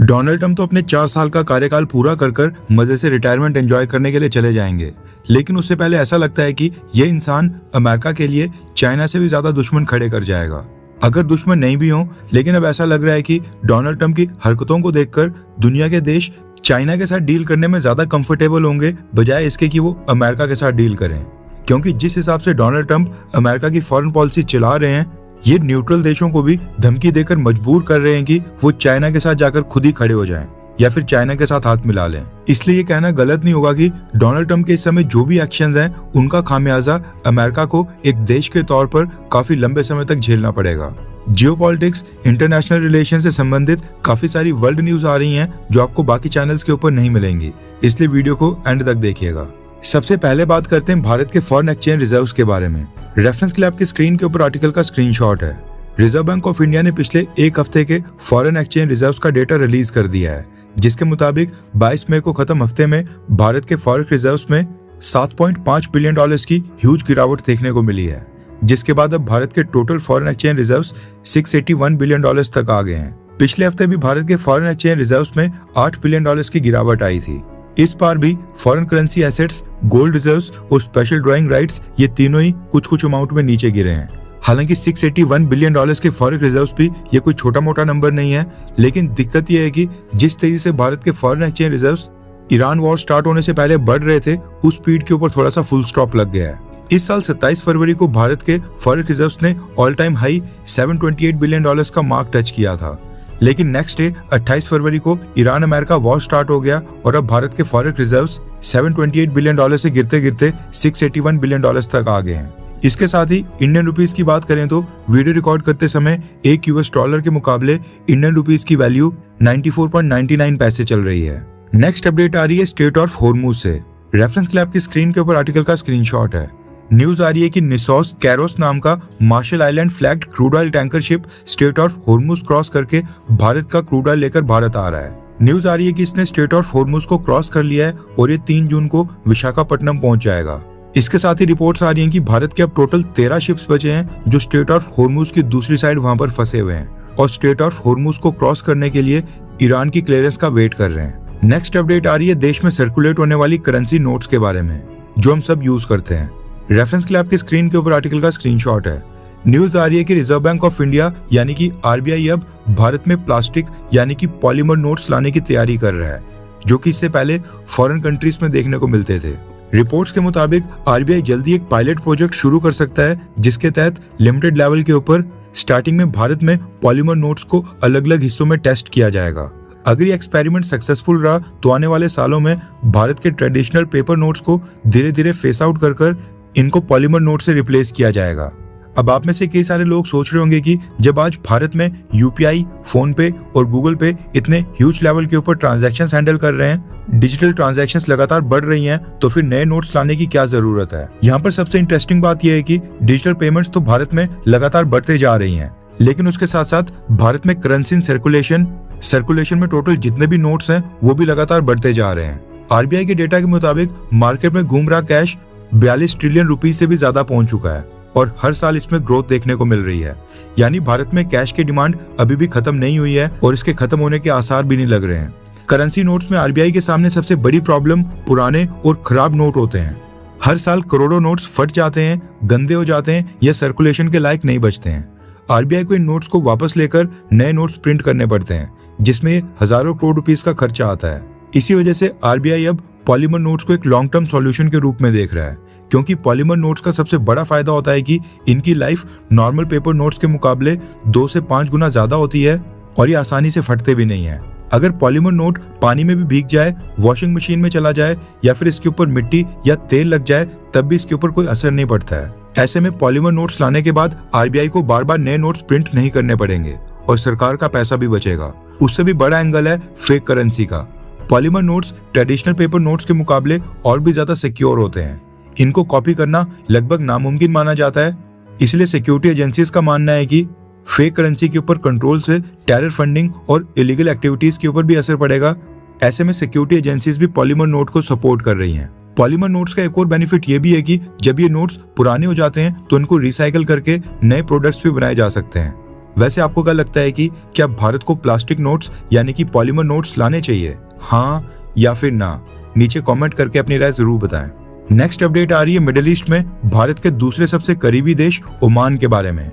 Donald Trump तो अपने 4 साल का कार्यकाल पूरा कर मजे से रिटायरमेंट एंजॉय करने के लिए चले जाएंगे, लेकिन उससे पहले ऐसा लगता है कि यह इंसान अमेरिका के लिए चाइना से भी ज्यादा दुश्मन खड़े कर जाएगा। अगर दुश्मन नहीं भी हो, लेकिन अब ऐसा लग रहा है कि डोनाल्ड ट्रंप की हरकतों को देखकर दुनिया के देश चाइना के साथ डील करने में ज्यादा कंफर्टेबल होंगे बजाय इसके कि वो अमेरिका के साथ डील करें। क्योंकि जिस हिसाब से डोनाल्ड ट्रंप अमेरिका की फॉरेन पॉलिसी चला रहे हैं, ये न्यूट्रल देशों को भी धमकी देकर मजबूर कर रहे हैं कि वो चाइना के साथ जाकर खुद ही खड़े हो जाएं या फिर चाइना के साथ हाथ मिला लें। इसलिए ये कहना गलत नहीं होगा कि डोनाल्ड ट्रंप के इस समय जो भी एक्शंस हैं, उनका खामियाजा अमेरिका को एक देश के तौर पर काफी लंबे समय तक झेलना पड़ेगा। जियोपॉलिटिक्स, इंटरनेशनल रिलेशन से संबंधित काफी सारी वर्ल्ड न्यूज आ रही हैं जो आपको बाकी चैनल्स के ऊपर नहीं मिलेंगी, इसलिए वीडियो को एंड तक देखिएगा। सबसे पहले बात करते हैं भारत के फॉरेन एक्सचेंज रिजर्व्स के बारे में। रेफरेंस के लिए आपकी स्क्रीन के ऊपर आर्टिकल का स्क्रीनशॉट है। रिजर्व बैंक ऑफ इंडिया ने पिछले एक हफ्ते के फॉरेन एक्सचेंज रिजर्व्स का डेटा रिलीज कर दिया है, जिसके मुताबिक 22 मई को खत्म हफ्ते में भारत के फॉरेक्स रिजर्व्स में $7.5 बिलियन की ह्यूज गिरावट देखने को मिली है, जिसके बाद अब भारत के total foreign exchange reserves $681 billion तक आ गए हैं। पिछले हफ्ते भी भारत के फॉरेन एक्सचेंज रिजर्व्स में $8 बिलियन की गिरावट आई थी। इस बार भी foreign currency assets, gold reserves और स्पेशल ड्राइंग राइट्स ये तीनों ही कुछ अमाउंट में नीचे गिरे हैं। हालांकि $681 बिलियन के फॉरेक्स रिजर्व्स भी ये कोई छोटा मोटा नंबर नहीं है, लेकिन दिक्कत ये है कि जिस तेजी से भारत के foreign exchange reserves Iran war start होने से पहले बढ़ रहे थे, उस स्पीड के ऊपर थोड़ा सा फुल स्टॉप लग गया है। इस साल 27 फरवरी को भारत के फॉरेक्स रिजर्व्स ने ऑल टाइम हाई $728 बिलियन का मार्क टच किया था, लेकिन नेक्स्ट डे 28 फरवरी को ईरान अमेरिका वॉर स्टार्ट हो गया और अब भारत के फॉरेक्स रिजर्व्स $728 बिलियन से गिरते गिरते $681 बिलियन तक आ गए हैं। इसके साथ ही इंडियन रुपीस की बात करें तो वीडियो रिकॉर्ड करते समय एक $1 के मुकाबले इंडियन रुपीस की वैल्यू 94.99 पैसे चल रही है। नेक्स्ट अपडेट आ रही है स्ट्रेट ऑफ होर्मुज से। रेफरेंस के लिए आपकी स्क्रीन के ऊपर आर्टिकल का स्क्रीनशॉट है। न्यूज आ रही है कि निसोस कैरोस नाम का Marshall Island flagged crude oil tanker ship Strait of Hormuz cross करके भारत का क्रूड ऑयल लेकर भारत आ रहा है। न्यूज आ रही है कि इसने स्ट्रेट ऑफ होर्मुज को क्रॉस कर लिया है और ये 3 जून को विशाखापट्टनम पहुंच जाएगा। इसके साथ ही रिपोर्ट्स आ रही हैं कि भारत के अब टोटल 13 शिप्स बचे हैं जो स्ट्रेट ऑफ होर्मुज की दूसरी साइड वहां पर फंसे हुए हैं और स्ट्रेट ऑफ होर्मुज को क्रॉस करने के लिए ईरान की क्लियरेंस का वेट कर रहे हैं। नेक्स्ट अपडेट आ रही है देश में सर्कुलेट होने वाली करेंसी नोट्स के बारे में, जो हम सब यूज करते हैं। रेफरेंस के लिए आपकी स्क्रीन के ऊपर आर्टिकल का स्क्रीनशॉट है। न्यूज आ रही है कि रिजर्व बैंक ऑफ इंडिया यानी कि आरबीआई अब भारत में प्लास्टिक यानी कि पॉलीमर नोट्स लाने की तैयारी कर रहा है, जो कि इससे पहले फॉरेन कंट्रीज में देखने को मिलते थे। रिपोर्ट्स के मुताबिक आरबीआई जल्दी एक पायलट प्रोजेक्ट शुरू कर सकता है, जिसके तहत लिमिटेड लेवल के ऊपर स्टार्टिंग में भारत में पॉलीमर नोट्स को अलग अलग हिस्सों में टेस्ट किया जाएगा। अगर ये एक्सपेरिमेंट सक्सेसफुल रहा तो आने वाले सालों में भारत के ट्रेडिशनल पेपर नोट्स को धीरे धीरे फेस आउट कर इनको पॉलीमर नोट से रिप्लेस किया जाएगा। अब आप में से कई सारे लोग सोच रहे होंगे कि जब आज भारत में यूपीआई, फोन पे और गूगल पे इतने ह्यूज लेवल के ऊपर ट्रांजैक्शंस हैंडल कर रहे हैं, डिजिटल ट्रांजैक्शंस लगातार बढ़ रही हैं, तो फिर नए नोट्स लाने की क्या जरूरत है। यहाँ पर सबसे इंटरेस्टिंग बात यह है कि डिजिटल पेमेंट्स तो भारत में लगातार बढ़ते जा रही हैं, लेकिन उसके साथ साथ भारत में करेंसी सर्कुलेशन में टोटल जितने भी नोट्स हैं वो भी लगातार बढ़ते जा रहे हैं। आरबीआई के डेटा के मुताबिक मार्केट में घूम रहा कैश 42 ट्रिलियन रुपीस से भी ज्यादा पहुंच चुका है और हर साल इसमें ग्रोथ देखने को मिल रही है। यानी भारत में कैश की डिमांड अभी भी खत्म नहीं हुई है और इसके खत्म होने के आसार भी नहीं लग रहे हैं। करेंसी नोट्स में आरबीआई के सामने सबसे बड़ी प्रॉब्लम पुराने और खराब नोट होते हैं। हर साल करोड़ों नोट्स फट जाते हैं, गंदे हो जाते हैं या सर्कुलेशन के लायक नहीं बचते हैं। आरबीआई को इन नोट्स को वापस लेकर नए नोट्स प्रिंट करने पड़ते हैं, जिसमें हजारों करोड़ रुपीस का खर्चा आता है। इसी वजह से आरबीआई अब पॉलीमर नोट्स को एक लॉन्ग टर्म सॉल्यूशन के रूप में देख रहा है, क्योंकि पॉलीमर नोट्स का सबसे बड़ा फायदा होता है कि इनकी लाइफ नॉर्मल पेपर नोट्स के मुकाबले 2 से 5 गुना ज्यादा होती है और ये आसानी से फटते भी नहीं है। अगर पॉलीमर नोट पानी में भी भीग जाए, वॉशिंग मशीन में चला जाए या फिर इसके ऊपर मिट्टी या तेल लग जाए, तब भी इसके ऊपर कोई असर नहीं पड़ता है। ऐसे में पॉलीमर नोट्स लाने के बाद आरबीआई को बार बार नए नोट्स प्रिंट नहीं करने पड़ेंगे और सरकार का पैसा भी बचेगा। उससे भी बड़ा एंगल है फेक करेंसी का। Polymer notes traditional paper notes के मुकाबले और भी ज्यादा सिक्योर होते हैं। इनको कॉपी करना लगभग नामुमकिन माना जाता है, इसलिए सिक्योरिटी एजेंसीज का मानना है कि फेक करेंसी के ऊपर कंट्रोल से टेरर फंडिंग और इलीगल एक्टिविटीज के ऊपर भी असर पड़ेगा। ऐसे में सिक्योरिटी एजेंसीज भी पॉलीमर नोट को सपोर्ट कर रही हैं। पॉलीमर नोट्स का एक और बेनिफिट ये भी है कि जब ये नोट्स पुराने हो जाते हैं तो इनको रिसाइकल करके नए प्रोडक्ट्स भी बनाए जा सकते हैं। वैसे आपको क्या लगता है कि क्या भारत को प्लास्टिक नोट्स यानी कि पॉलीमर नोट्स लाने चाहिए, हाँ या फिर ना? नीचे कमेंट करके अपनी राय जरूर बताएं। नेक्स्ट अपडेट आ रही है मिडिल ईस्ट में भारत के दूसरे सबसे करीबी देश ओमान के बारे में।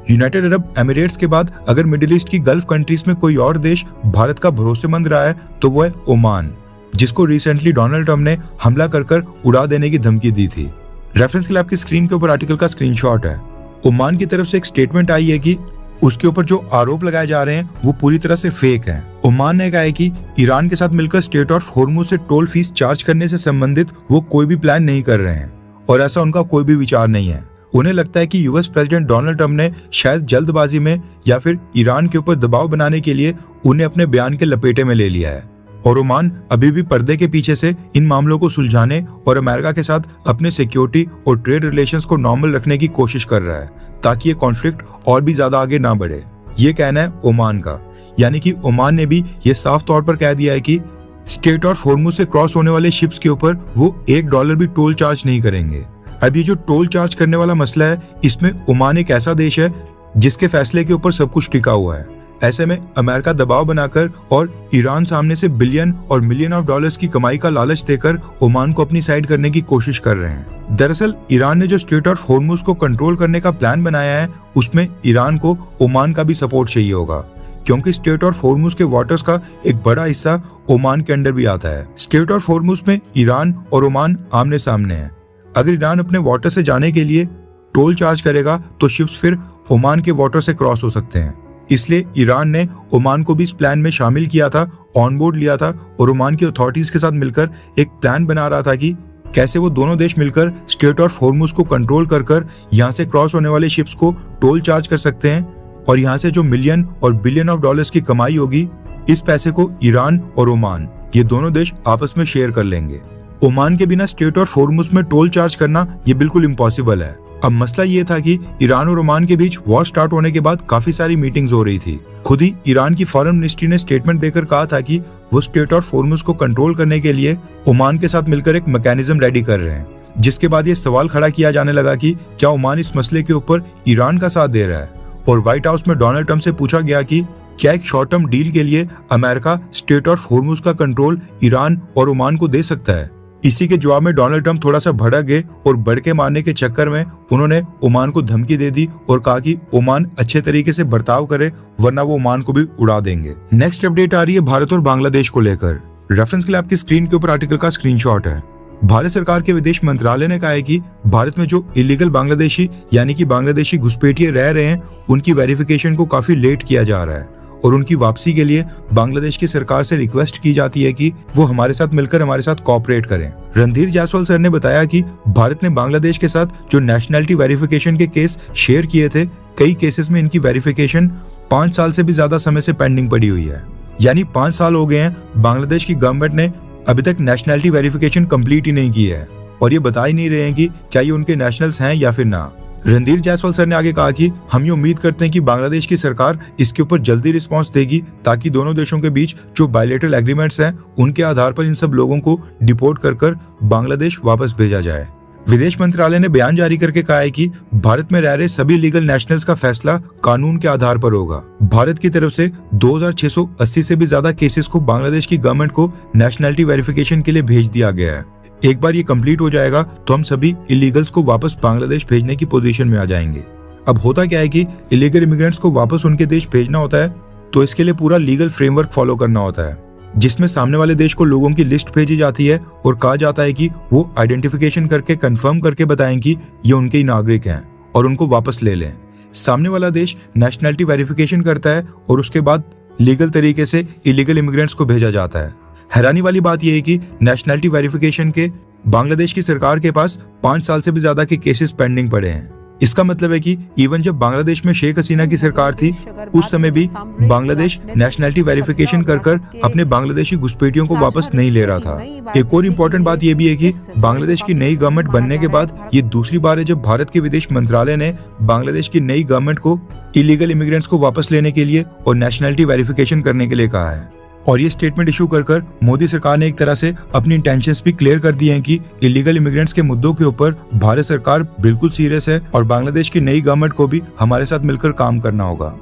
यूनाइटेड अरब एमिरेट्स के बाद अगर मिडिल ईस्ट की गल्फ कंट्रीज में कोई और देश भारत का भरोसेमंद रहा है तो वो है ओमान, जिसको रिसेंटली डोनाल्ड ट्रंप ने हमला कर उड़ा देने की धमकी दी थी। रेफरेंस के लिए आपकी स्क्रीन के ऊपर आर्टिकल का स्क्रीनशॉट है। ओमान की तरफ से एक स्टेटमेंट आई है कि उसके ऊपर जो आरोप लगाए जा रहे हैं वो पूरी तरह से फेक हैं। ओमान ने कहा है कि ईरान के साथ मिलकर स्ट्रेट ऑफ होर्मुज से टोल फीस चार्ज करने से संबंधित वो कोई भी प्लान नहीं कर रहे हैं और ऐसा उनका कोई भी विचार नहीं है। उन्हें लगता है कि यूएस प्रेसिडेंट डोनाल्ड ट्रंप ने शायद जल्दबाजी में या फिर ईरान के ऊपर दबाव बनाने के लिए उन्हें अपने बयान के लपेटे में ले लिया है और ओमान अभी भी पर्दे के पीछे से इन मामलों को सुलझाने और अमेरिका के साथ अपने सिक्योरिटी और ट्रेड रिलेशंस को नॉर्मल रखने की कोशिश कर रहा है ताकि ये कॉन्फ्लिक्ट और भी ज्यादा आगे ना बढ़े। ये कहना है ओमान का, यानी कि ओमान ने भी ये साफ तौर पर कह दिया है कि स्ट्रेट ऑफ होर्मुज से क्रॉस होने वाले शिप्स के ऊपर वो $1 भी टोल चार्ज नहीं करेंगे। अब ये जो टोल चार्ज करने वाला मसला है, इसमें ओमान एक ऐसा देश है जिसके फैसले के ऊपर सब कुछ टिका हुआ है। ऐसे में अमेरिका दबाव बनाकर और ईरान सामने से बिलियन और मिलियन ऑफ डॉलर्स की कमाई का लालच देकर ओमान को अपनी साइड करने की कोशिश कर रहे हैं। दरअसल ईरान ने जो स्ट्रेट ऑफ होर्मुज को कंट्रोल करने का प्लान बनाया है उसमें ईरान को ओमान का भी सपोर्ट चाहिए होगा, क्योंकि स्ट्रेट ऑफ होर्मुज के वाटर्स का एक बड़ा हिस्सा ओमान के अंडर भी आता है। स्ट्रेट ऑफ होर्मुज में ईरान और ओमान आमने सामने हैं। अगर ईरान अपने वाटर से जाने के लिए टोल चार्ज करेगा तो शिप्स फिर ओमान के वाटर से क्रॉस हो सकते हैं। इसलिए ईरान ने ओमान को भी इस प्लान में शामिल किया था, ऑन बोर्ड लिया था और ओमान की अथॉरिटीज के साथ मिलकर एक प्लान बना रहा था कि कैसे वो दोनों देश मिलकर स्ट्रेट ऑफ होर्मुज को कंट्रोल कर यहाँ से क्रॉस होने वाले शिप्स को टोल चार्ज कर सकते हैं और यहाँ से जो मिलियन और बिलियन ऑफ डॉलर्स की कमाई होगी, इस पैसे को ईरान और ओमान ये दोनों देश आपस में शेयर कर लेंगे। ओमान के बिना स्ट्रेट ऑफ होर्मुज में टोल चार्ज करना ये बिल्कुल इम्पॉसिबल है। अब मसला ये था कि ईरान और ओमान के बीच वॉर स्टार्ट होने के बाद काफी सारी मीटिंग्स हो रही थी। खुद ही ईरान की फॉरेन मिनिस्ट्री ने स्टेटमेंट देकर कहा था कि वो स्ट्रेट ऑफ होर्मुज को कंट्रोल करने के लिए ओमान के साथ मिलकर एक मैकेनिज्म रेडी कर रहे हैं, जिसके बाद ये सवाल खड़ा किया जाने लगा कि क्या ओमान इस मसले के ऊपर ईरान का साथ दे रहा है। और व्हाइट हाउस में डोनाल्ड ट्रंप से पूछा गया कि क्या एक शॉर्ट टर्म डील के लिए अमेरिका स्ट्रेट ऑफ होर्मुज का कंट्रोल ईरान और ओमान को दे सकता है। इसी के जवाब में डोनाल्ड ट्रंप थोड़ा सा भड़क गए और बढ़के मारने के चक्कर में उन्होंने ओमान को धमकी दे दी और कहा कि ओमान अच्छे तरीके से बर्ताव करे वरना वो ओमान को भी उड़ा देंगे। नेक्स्ट अपडेट आ रही है भारत और बांग्लादेश को लेकर। रेफरेंस के लिए आपकी स्क्रीन के ऊपर आर्टिकल का स्क्रीनशॉट है। भारत सरकार के विदेश मंत्रालय ने कहा है कि भारत में जो इलीगल बांग्लादेशी यानी कि बांग्लादेशी घुसपैठिए रह रहे हैं उनकी वेरिफिकेशन को काफी लेट किया जा रहा है और उनकी वापसी के लिए बांग्लादेश की सरकार से रिक्वेस्ट की जाती है कि वो हमारे साथ मिलकर हमारे साथ कोऑपरेट करें। रणधीर जायसवाल सर ने बताया कि भारत ने बांग्लादेश के साथ जो नेशनैलिटी वेरिफिकेशन के केस शेयर किए थे, कई केसेस में इनकी वेरिफिकेशन 5 साल से भी ज्यादा समय से पेंडिंग पड़ी हुई है। यानी 5 साल हो गए हैं बांग्लादेश की गवर्नमेंट ने अभी तक नेशनैलिटी वेरिफिकेशन कंप्लीट ही नहीं की है और ये बता ही नहीं रहे हैं कि क्या ये उनके नेशनल्स हैं या फिर ना। रणधीर जायसवाल सर ने आगे कहा कि हम ये उम्मीद करते हैं कि बांग्लादेश की सरकार इसके ऊपर जल्दी रिस्पांस देगी ताकि दोनों देशों के बीच जो बायलैटरल एग्रीमेंट्स हैं उनके आधार पर इन सब लोगों को डिपोर्ट कर बांग्लादेश वापस भेजा जाए। विदेश मंत्रालय ने बयान जारी करके कहा है कि भारत में रह रहे सभी लीगल नेशनल्स का फैसला कानून के आधार पर होगा। भारत की तरफ से 2680 से भी ज्यादा केसेस को बांग्लादेश की गवर्नमेंट को नेशनैलिटी वेरिफिकेशन के लिए भेज दिया गया है। एक बार ये कंप्लीट हो जाएगा तो हम सभी इलीगल्स को वापस बांग्लादेश भेजने की पोजीशन में आ जाएंगे। अब होता क्या है कि इलीगल इमिग्रेंट्स को वापस उनके देश भेजना होता है तो इसके लिए पूरा लीगल फ्रेमवर्क फॉलो करना होता है, जिसमें सामने वाले देश को लोगों की लिस्ट भेजी जाती है और कहा जाता है कि वो आइडेंटिफिकेशन करके कंफर्म करके बताएं कि ये उनके ही नागरिक हैं और उनको वापस ले लें। सामने वाला देश नेशनैलिटी वेरिफिकेशन करता है और उसके बाद लीगल तरीके से इलीगल इमिग्रेंट्स को भेजा जाता है। हैरानी वाली बात यह है कि नेशनैलिटी वेरिफिकेशन के बांग्लादेश की सरकार के पास 5 साल से भी ज्यादा के केसेस पेंडिंग पड़े हैं। इसका मतलब है कि इवन जब बांग्लादेश में शेख हसीना की सरकार थी उस समय भी बांग्लादेश नेशनैलिटी वेरिफिकेशन कर अपने बांग्लादेशी घुसपैठियों को वापस नहीं ले रहा था। एक और इम्पोर्टेंट बात यह भी है कि बांग्लादेश की नई गवर्नमेंट बनने के बाद ये दूसरी बार है जब भारत के विदेश मंत्रालय ने बांग्लादेश की नई गवर्नमेंट को इलीगल इमिग्रेंट्स को वापस लेने के लिए और नेशनैलिटी वेरिफिकेशन करने के लिए कहा है। और ये स्टेटमेंट इशू कर मोदी सरकार ने एक तरह से अपनी इंटेंशंस भी क्लियर कर दिए हैं कि इलीगल इमिग्रेंट्स के मुद्दों के ऊपर भारत सरकार बिल्कुल सीरियस है और बांग्लादेश की नई गवर्नमेंट को भी हमारे साथ मिलकर काम करना होगा।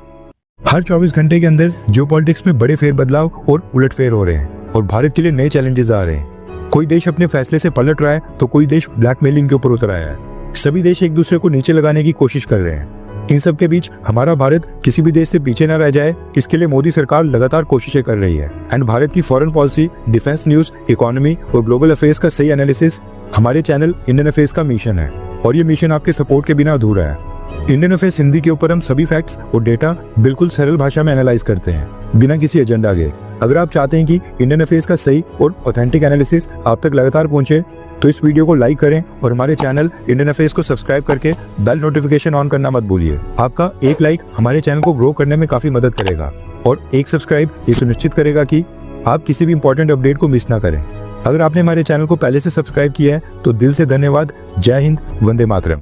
हर 24 घंटे के अंदर जियोपॉलिटिक्स में बड़े फेरबदलाव और उलटफेर हो रहे हैं और भारत के लिए नए चैलेंजेस आ रहे हैं। कोई देश अपने फैसले से पलट रहा है तो कोई देश ब्लैकमेलिंग के ऊपर उतर आया है। सभी देश एक दूसरे को नीचे लगाने की कोशिश कर रहे हैं। इन सब के बीच हमारा भारत किसी भी देश से पीछे न रह जाए, इसके लिए मोदी सरकार लगातार कोशिशें कर रही है। एंड भारत की foreign policy, defence news, economy और ग्लोबल अफेयर्स का सही एनालिसिस हमारे चैनल इंडियन अफेयर्स का मिशन है और ये मिशन आपके सपोर्ट के बिना अधूरा है। इंडियन अफेयर्स हिंदी के ऊपर हम सभी फैक्ट्स और डेटा बिल्कुल सरल भाषा में एनालाइज करते हैं, बिना किसी एजेंडा के। अगर आप चाहते हैं कि इंडियन अफेयर्स का सही और ऑथेंटिक एनालिसिस आप तक लगातार पहुंचे, तो इस वीडियो को लाइक करें और हमारे चैनल इंडियन अफेयर्स को सब्सक्राइब करके बेल नोटिफिकेशन ऑन करना मत भूलिए। आपका एक लाइक हमारे चैनल को ग्रो करने में काफी मदद करेगा और एक सब्सक्राइब ये सुनिश्चित करेगा कि आप किसी भी इंपॉर्टेंट अपडेट को मिस ना करें। अगर आपने हमारे चैनल को पहले से सब्सक्राइब किया है तो दिल से धन्यवाद। जय हिंद, वंदे मातरम।